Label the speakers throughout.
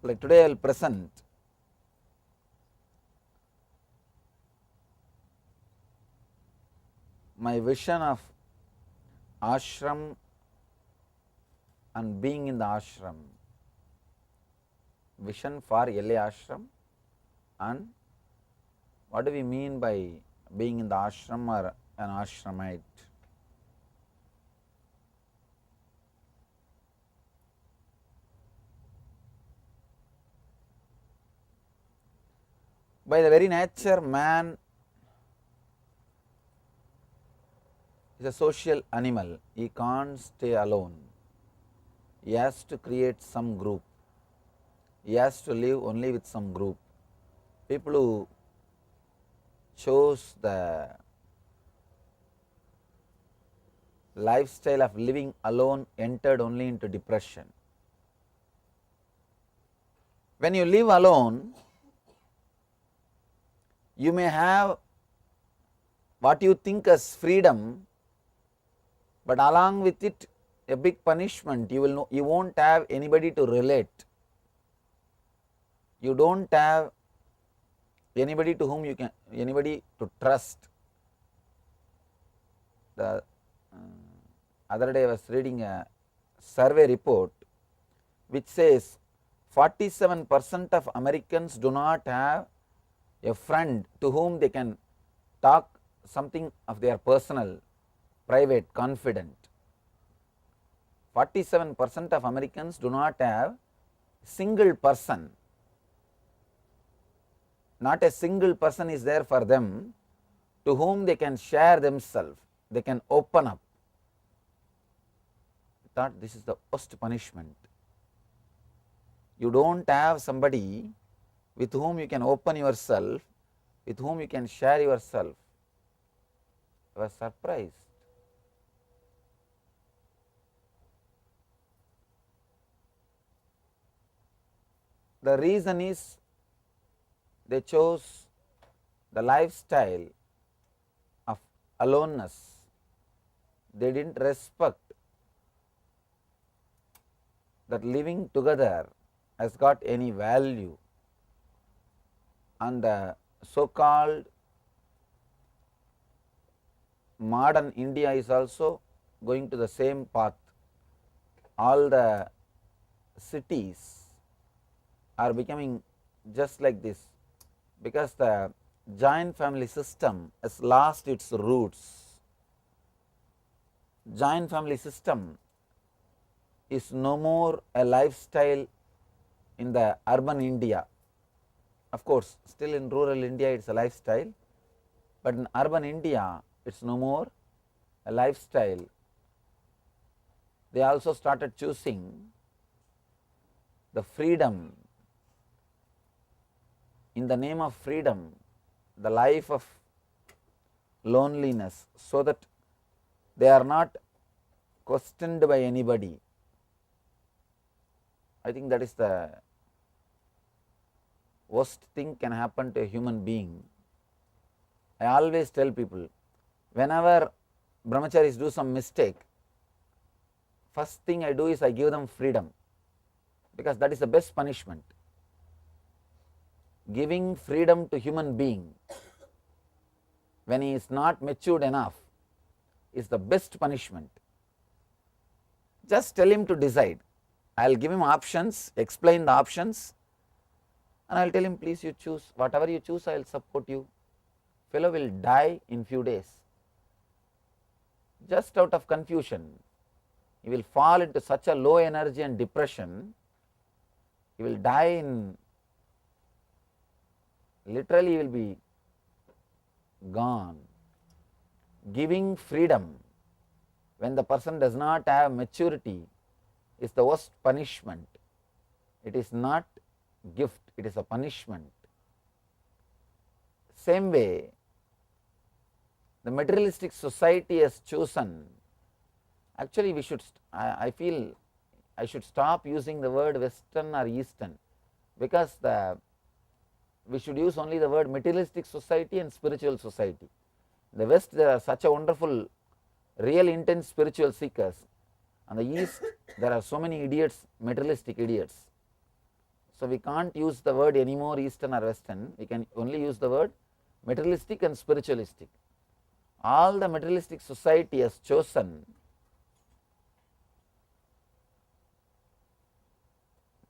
Speaker 1: Like today I will present my vision of ashram and being in the ashram. Vision for LA ashram and what do we mean by being in the ashram or an ashramite. By the very nature, man is a social animal. He can't stay alone. He has to create some group. He has to live only with some group. People who chose the lifestyle of living alone entered only into depression. When you live alone, you may have what you think as freedom, but along with it a big punishment. You won't have anybody to relate. You don't have anybody to whom you can, anybody to trust. The other day I was reading a survey report which says 47% of Americans do not have a friend to whom they can talk something of their personal, private, confident. 47% of Americans do not have single person. Not a single person is there for them to whom they can share themselves, they can open up. I thought this is the worst punishment. You don't have somebody with whom you can open yourself, with whom you can share yourself. I was surprised. The reason is they chose the lifestyle of aloneness. They didn't respect that living together has got any value, and the so-called modern India is also going to the same path. All the cities are becoming just like this because the joint family system has lost its roots. Joint family system is no more a lifestyle in the urban India. Of course, still in rural India it's a lifestyle, but in urban India it's no more a lifestyle. They also started choosing the freedom. In the name of freedom, the life of loneliness, so that they are not questioned by anybody. I think that is the worst thing can happen to a human being. I always tell people, whenever brahmacharis do some mistake, first thing I do is I give them freedom, because that is the best punishment. Giving freedom to human being when he is not matured enough is the best punishment. Just tell him to decide. I will give him options, explain the options, and I will tell him, please you choose, whatever you choose I will support you. Fellow will die in few days. Just out of confusion, he will fall into such a low energy and depression, he will die in, literally he will be gone. Giving freedom when the person does not have maturity is the worst punishment. It is not gift, it is a punishment. Same way, the materialistic society has chosen, actually we should, I feel I should stop using the word Western or Eastern, because we should use only the word materialistic society and spiritual society. In the West there are such a wonderful, real intense spiritual seekers. On the East there are so many idiots, materialistic idiots. So, we can't use the word anymore Eastern or Western, we can only use the word materialistic and spiritualistic. All the materialistic society has chosen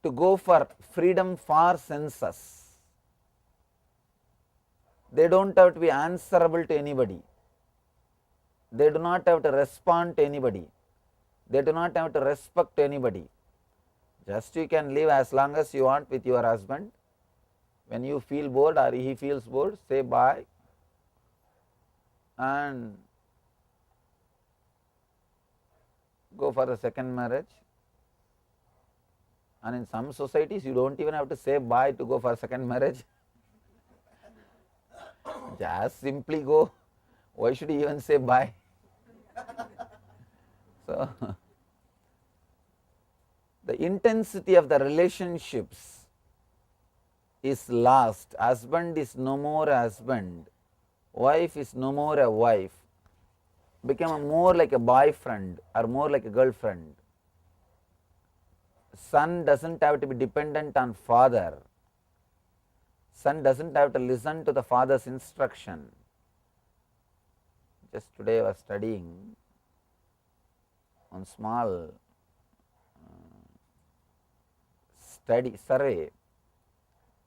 Speaker 1: to go for freedom for senses. They do not have to be answerable to anybody. They do not have to respond to anybody. They do not have to respect anybody. Just you can live as long as you want with your husband. When you feel bored or he feels bored, say bye and go for the second marriage. And in some societies, you do not even have to say bye to go for second marriage. Just simply go. Why should you even say bye? So, the intensity of the relationships is lost. Husband is no more a husband. Wife is no more a wife. Become more like a boyfriend or more like a girlfriend. Son does not have to be dependent on father. Son does not have to listen to the father's instruction. Just today I was studying one small survey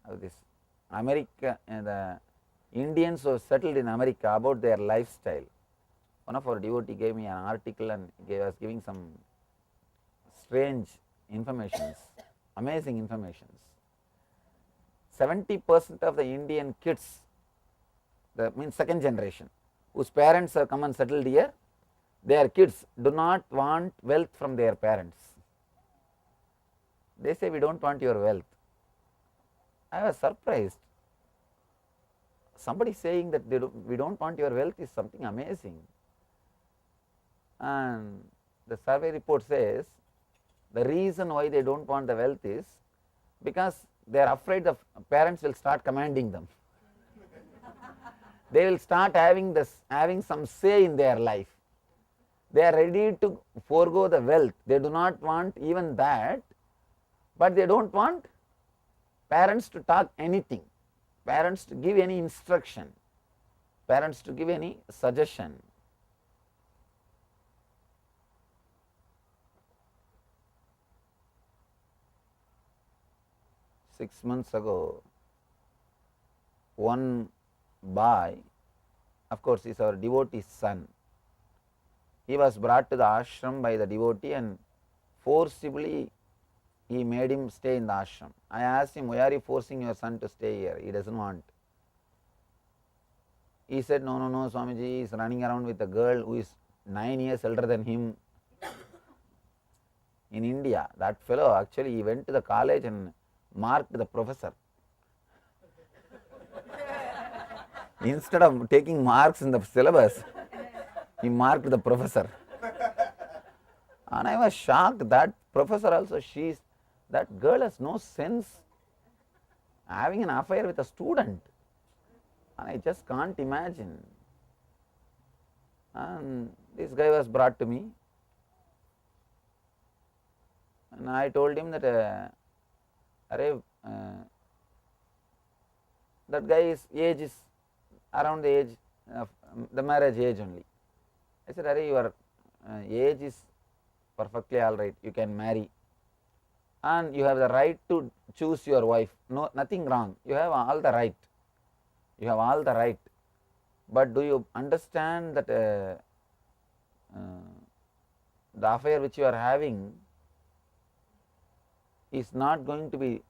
Speaker 1: of this America, the Indians who settled in America, about their lifestyle. One of our devotee gave me an article and was giving some strange informations, amazing informations. 70% of the Indian kids, that means second generation, whose parents have come and settled here, their kids do not want wealth from their parents. They say, we do not want your wealth. I was surprised. Somebody saying that we do not want your wealth is something amazing. And the survey report says the reason why they do not want the wealth is because they are afraid the parents will start commanding them. They will start having some say in their life. They are ready to forego the wealth. They do not want even that, but they do not want parents to talk anything, parents to give any instruction, parents to give any suggestion. Six months ago, one boy, of course, is our devotee's son. He was brought to the ashram by the devotee and forcibly he made him stay in the ashram. I asked him, why are you forcing your son to stay here? He does not want. He said, no, Swamiji, he is running around with a girl who is 9 years elder than him. In India, that fellow actually he went to the college and marked the professor. Instead of taking marks in the syllabus, he marked the professor. And I was shocked that professor also, that girl has no sense, having an affair with a student. And I just can't imagine. And this guy was brought to me. And I told him that that guy's age is around the age of the marriage age only. I said, your age is perfectly all right, you can marry and you have the right to choose your wife, no, nothing wrong, you have all the right, but do you understand that the affair which you are having is not going to be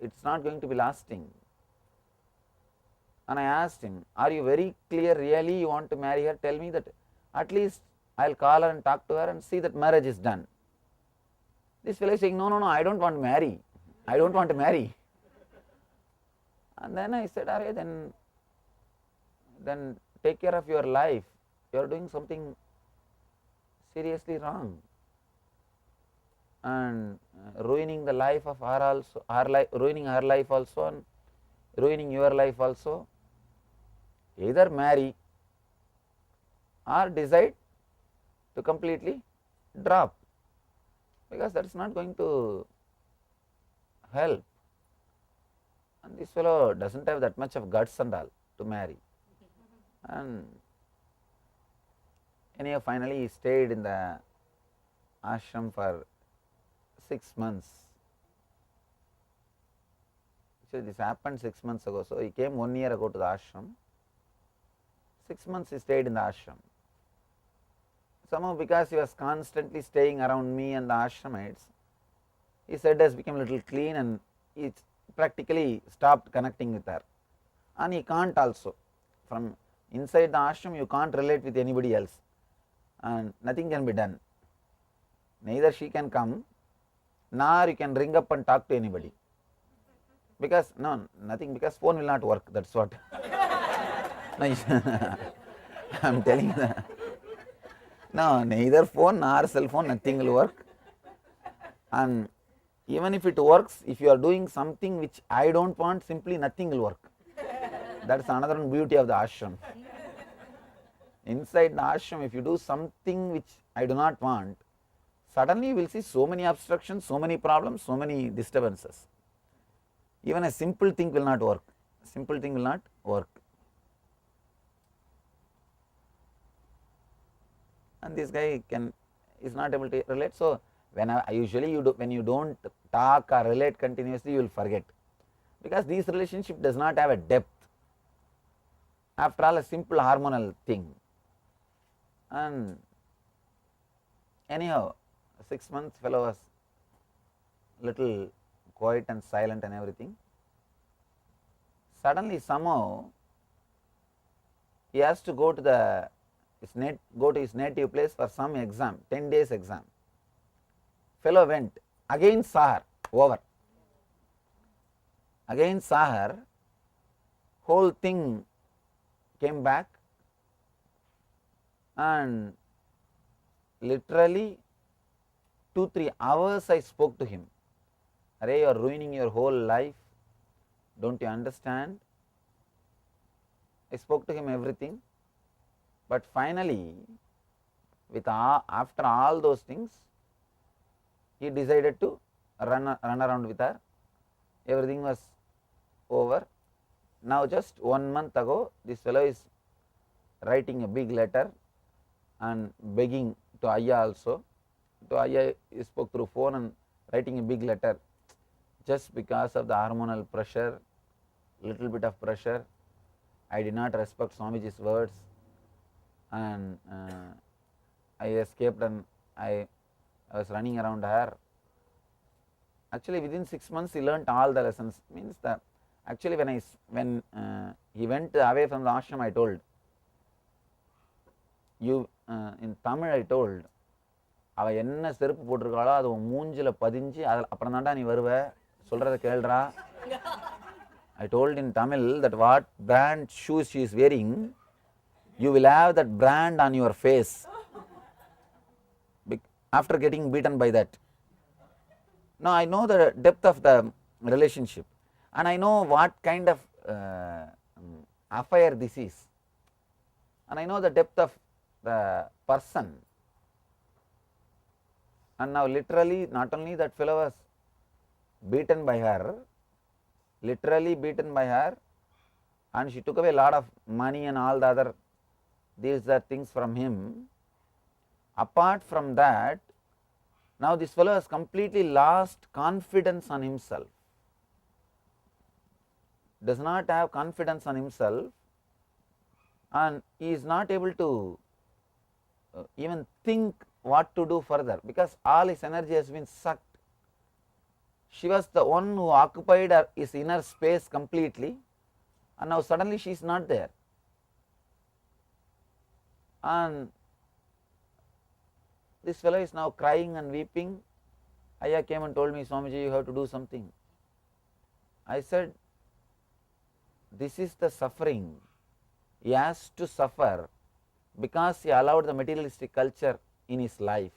Speaker 1: it's not going to be lasting. And I asked him, are you very clear really you want to marry her? Tell me that at least I will call her and talk to her and see that marriage is done. This fellow is saying, no, I don't want to marry. I don't want to marry. And then I said, then take care of your life. You are doing something seriously wrong. And ruining the life of her also, ruining her life also and ruining your life also. Either marry or decide to completely drop, because that is not going to help. And this fellow doesn't have that much of guts and all to marry. And anyhow, finally he stayed in the ashram for 6 months. So this happened 6 months ago. So he came 1 year ago to the ashram. 6 months he stayed in the ashram. Somehow because he was constantly staying around me and the ashramites, his head has become a little clean and he practically stopped connecting with her. And he can't also. From inside the ashram you can't relate with anybody else and nothing can be done. Neither she can come nor you can ring up and talk to anybody. Because nothing, because phone will not work, that's what. No, I am telling you that. No, neither phone nor cell phone, nothing will work. And even if it works, if you are doing something which I don't want, simply nothing will work. That's another beauty of the ashram. Inside the ashram, if you do something which I do not want, suddenly you will see so many obstructions, so many problems, so many disturbances. Even a simple thing will not work. Simple thing will not work. And this guy is not able to relate. So usually when you don't talk or relate continuously, you will forget, because this relationship does not have a depth. After all, a simple hormonal thing. And anyhow, 6 months fellow was little quiet and silent and everything. Suddenly somehow he has to go to his native place for some exam, 10 days exam. Fellow went, again saw her, over. Again saw her, whole thing came back and literally 2-3 hours I spoke to him. Arey, you are ruining your whole life, don't you understand? I spoke to him everything, but finally after all those things, he decided to run around with her. Everything was over. Now just 1 month ago, this fellow is writing a big letter and begging to Ayya also. To Ayya he spoke through phone and writing a big letter. Just because of the hormonal pressure, little bit of pressure, I did not respect Swamiji's words and I escaped and I was running around her. Actually within 6 months he learnt all the lessons. Means that actually when he went away from the ashram, I told you in Tamil, I told, அவ என்ன செருப்பு போட்டிருக்காளோ அது மூஞ்சில பதிஞ்சு அப்புறம் தான்டா நீ வருவ, சொல்றத கேளுடா. I told in Tamil that what brand shoes she is wearing, you will have that brand on your face after getting beaten by that. Now I know the depth of the relationship and I know what kind of affair this is, and I know the depth of the person. And now literally not only that fellow was beaten by her, literally beaten by her, and she took away a lot of money and all the other these are things from him. Apart from that, now this fellow has completely lost confidence on himself, does not have confidence on himself, and he is not able to even think what to do further, because all his energy has been sucked. She was the one who occupied his inner space completely, and now suddenly she is not there. And this fellow is now crying and weeping. Ayya came and told me, Swamiji, you have to do something. I said, this is the suffering he has to suffer because he allowed the materialistic culture in his life.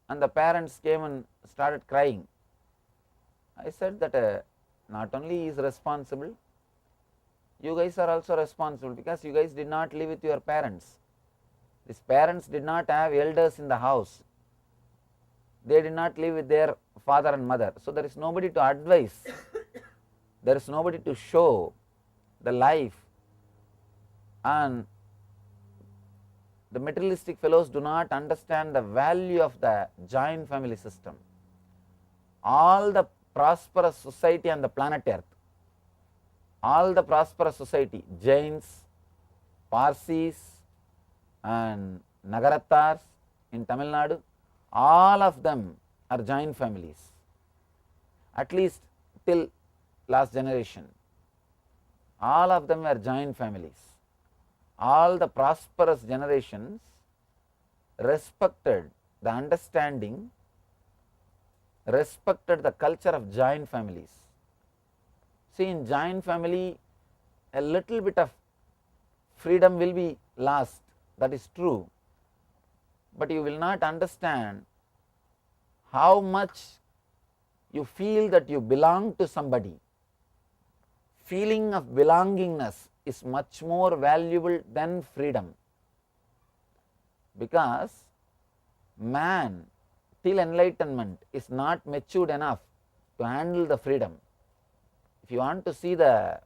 Speaker 1: And the parents came and started crying. I said that not only he is responsible, you guys are also responsible, because you guys did not live with your parents. These parents did not have elders in the house. They did not live with their father and mother. So there is nobody to advise, there is nobody to show the life, and the materialistic fellows do not understand the value of the joint family system. All the prosperous society on the planet Earth, all the prosperous society, Jains, Parsis and Nagaratars in Tamil Nadu, all of them are joint families, at least till last generation. All of them were joint families. All the prosperous generations respected the understanding, respected the culture of joint families. See, in joint family, a little bit of freedom will be lost, that is true, but you will not understand how much you feel that you belong to somebody. Feeling of belongingness is much more valuable than freedom, because man till enlightenment is not matured enough to handle the freedom. If you want to see the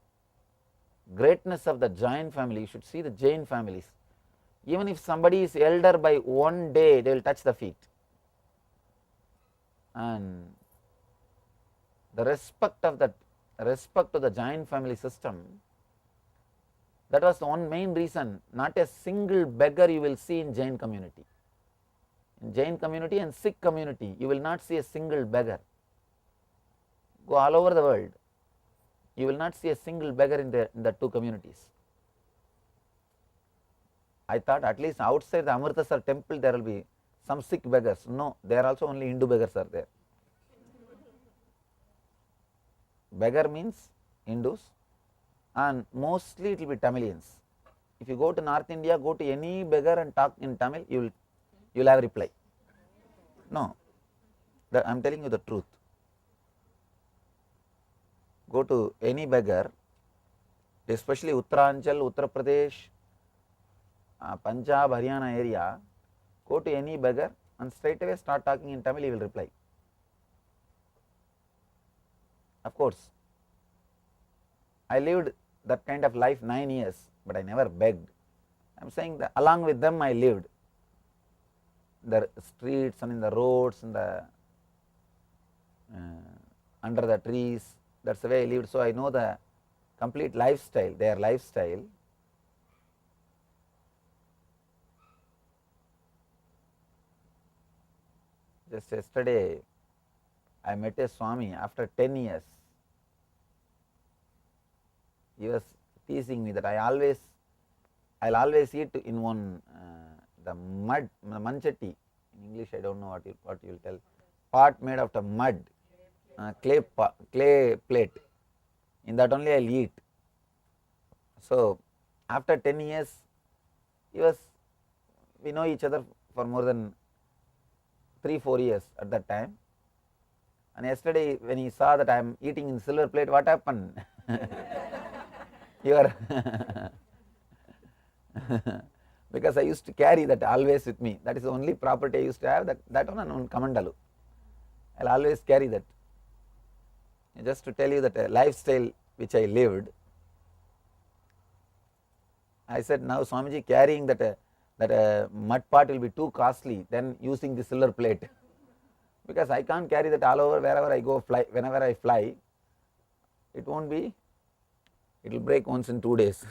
Speaker 1: greatness of the joint family, you should see the Jain families. Even if somebody is elder by one day, they will touch the feet. And the respect of that, respect to the Jain family system, that was the one main reason. Not a single beggar you will see in Jain community. In Jain community and Sikh community, you will not see a single beggar. Go all over the world, you will not see a single beggar in the two communities. I thought at least outside the Amritasar temple there will be some Sikh beggars. No, there also only Hindu beggars are there. Beggar means Hindus, and mostly it will be Tamilians. If you go to North India, go to any beggar and talk in Tamil, you will have a reply. No, I am telling you the truth. Go to any beggar, especially Uttaranchal, Uttar Pradesh, Punjab, Haryana area, go to any beggar and straight away start talking in Tamil, he will reply. Of course, I lived that kind of life 9 years, but I never begged. I am saying that along with them I lived. The streets and in the roads and the under the trees, that's the way I lived. So I know the complete lifestyle, their lifestyle. Just yesterday, I met a Swami after 10 years. He was teasing me that I'll always eat in one the mud, the manchatti. In English, I don't know what you will tell. Pot made out of mud, clay plate. In that only I'll eat. So after 10 years, we know each other for more than 3-4 years at that time. And yesterday when he saw that I am eating in silver plate, what happened? Because I used to carry that always with me. That is the only property I used to have, that one and one kamandalu. I will always carry that. Just to tell you that lifestyle which I lived. I said, now Swamiji, carrying that mud pot will be too costly than using the silver plate. Because I can't carry that all over wherever I go, whenever I fly, it won't be, it will break once in 2 days.